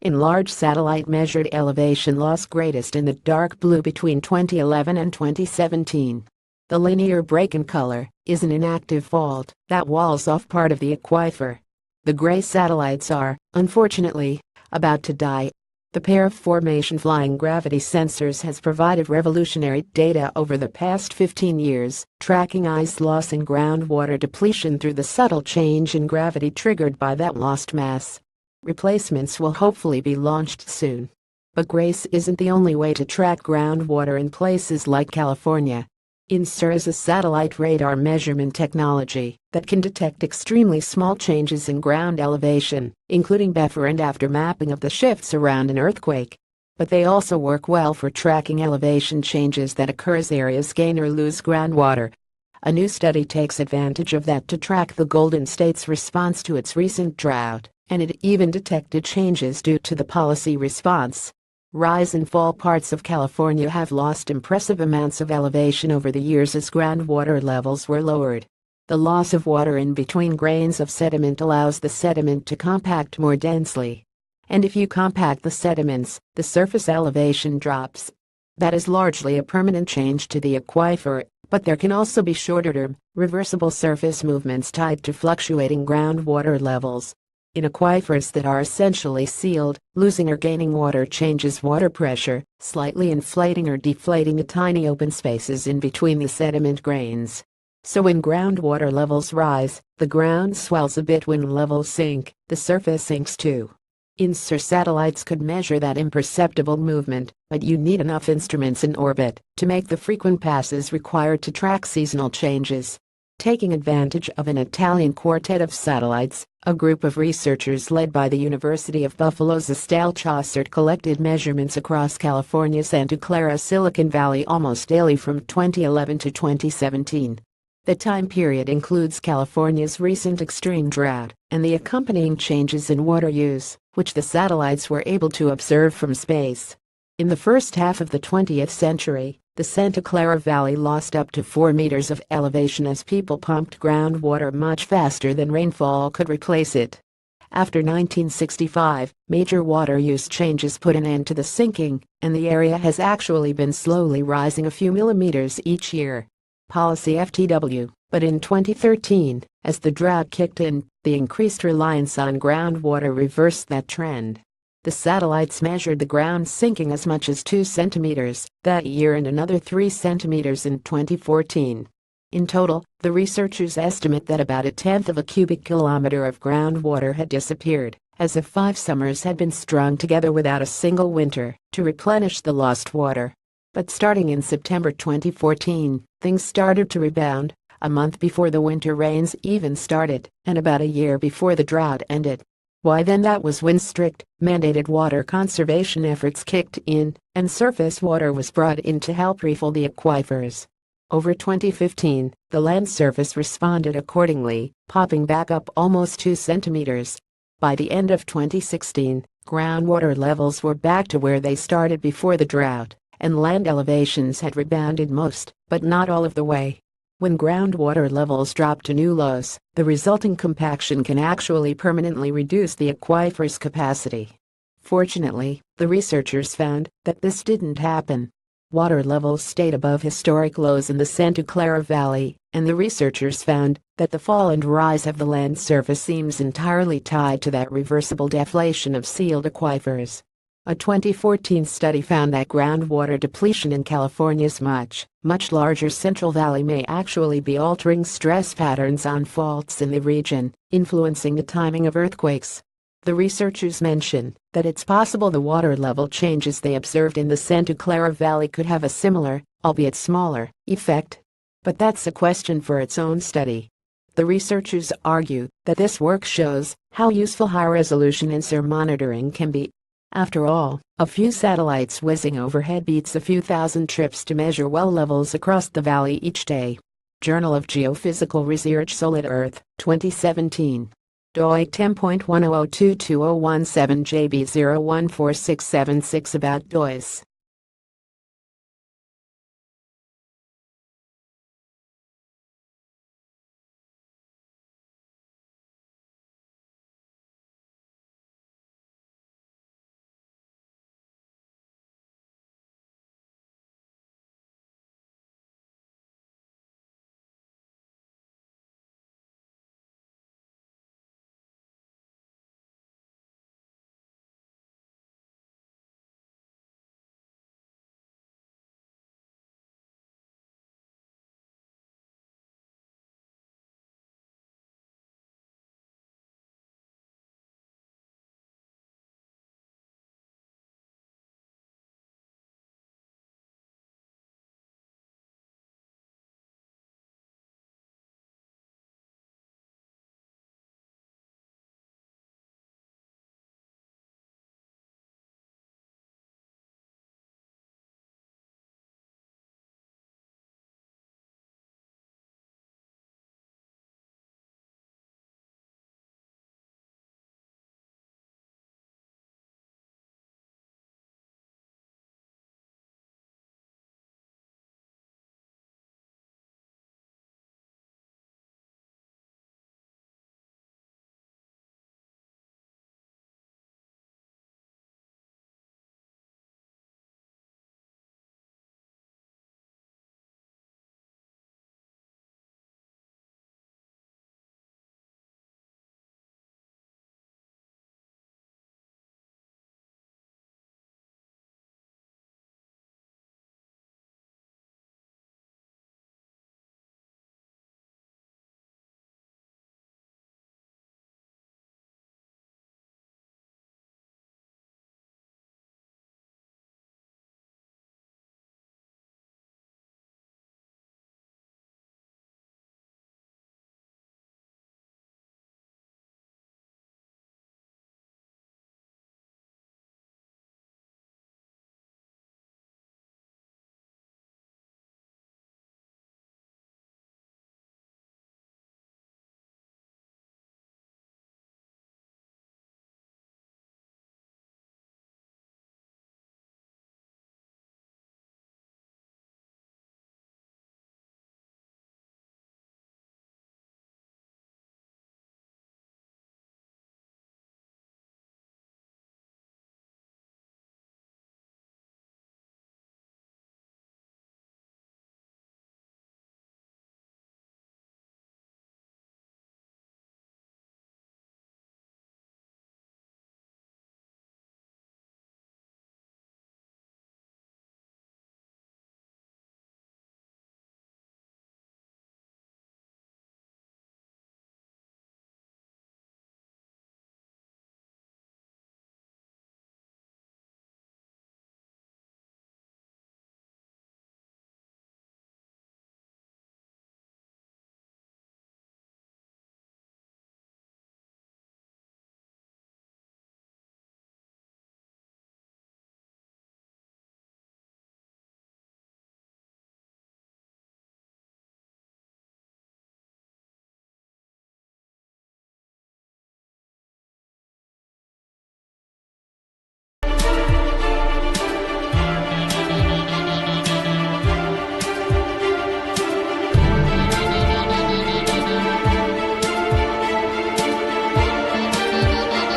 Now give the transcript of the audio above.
Enlarge Satellite measured elevation loss greatest in the dark blue between 2011 and 2017. The linear break in color is an inactive fault that walls off part of the aquifer. The gray satellites are, unfortunately, about to die. The pair of formation flying gravity sensors has provided revolutionary data over the past 15 years, tracking ice loss and groundwater depletion through the subtle change in gravity triggered by that lost mass. Replacements will hopefully be launched soon. But GRACE isn't the only way to track groundwater in places like California. InSAR is a satellite radar measurement technology that can detect extremely small changes in ground elevation, including before and after mapping of the shifts around an earthquake. But they also work well for tracking elevation changes that occur as areas gain or lose groundwater. A new study takes advantage of that to track the Golden State's response to its recent drought, and it even detected changes due to the policy response. Rise and fall parts of California have lost impressive amounts of elevation over the years as groundwater levels were lowered. The loss of water in between grains of sediment allows the sediment to compact more densely. And if you compact the sediments, the surface elevation drops. That is largely a permanent change to the aquifer, but there can also be shorter-term, reversible surface movements tied to fluctuating groundwater levels. In aquifers that are essentially sealed, losing or gaining water changes water pressure, slightly inflating or deflating the tiny open spaces in between the sediment grains. So when groundwater levels rise, the ground swells a bit. When levels sink, the surface sinks too. InSAR satellites could measure that imperceptible movement, but you need enough instruments in orbit to make the frequent passes required to track seasonal changes. Taking advantage of an Italian quartet of satellites, a group of researchers led by the University of Buffalo's Estelle Chaussert collected measurements across California's Santa Clara Silicon Valley almost daily from 2011 to 2017. The time period includes California's recent extreme drought and the accompanying changes in water use, which the satellites were able to observe from space. In the first half of the 20th century, the Santa Clara Valley lost up to 4 meters of elevation as people pumped groundwater much faster than rainfall could replace it. After 1965, major water use changes put an end to the sinking, and the area has actually been slowly rising a few millimeters each year. Policy FTW, but in 2013, as the drought kicked in, the increased reliance on groundwater reversed that trend. The satellites measured the ground sinking as much as 2 centimeters that year and another 3 centimeters in 2014. In total, the researchers estimate that about a tenth of a cubic kilometer of groundwater had disappeared, as if 5 summers had been strung together without a single winter to replenish the lost water. But starting in September 2014, things started to rebound, a month before the winter rains even started, and about a year before the drought ended. Why then? That was when strict, mandated water conservation efforts kicked in, and surface water was brought in to help refill the aquifers. Over 2015, the land surface responded accordingly, popping back up almost 2 centimeters. By the end of 2016, groundwater levels were back to where they started before the drought, and land elevations had rebounded most, but not all of the way. When groundwater levels drop to new lows, the resulting compaction can actually permanently reduce the aquifer's capacity. Fortunately, the researchers found that this didn't happen. Water levels stayed above historic lows in the Santa Clara Valley, and the researchers found that the fall and rise of the land surface seems entirely tied to that reversible deflation of sealed aquifers. A 2014 study found that groundwater depletion in California's much larger Central Valley may actually be altering stress patterns on faults in the region, influencing the timing of earthquakes. The researchers mention that it's possible the water level changes they observed in the Santa Clara Valley could have a similar, albeit smaller, effect. But that's a question for its own study. The researchers argue that this work shows how useful high-resolution InSAR monitoring can be. After all, a few satellites whizzing overhead beats a few thousand trips to measure well levels across the valley each day. Journal of Geophysical Research, Solid Earth, 2017. doi 10.10022017 JB014676 about DOIs.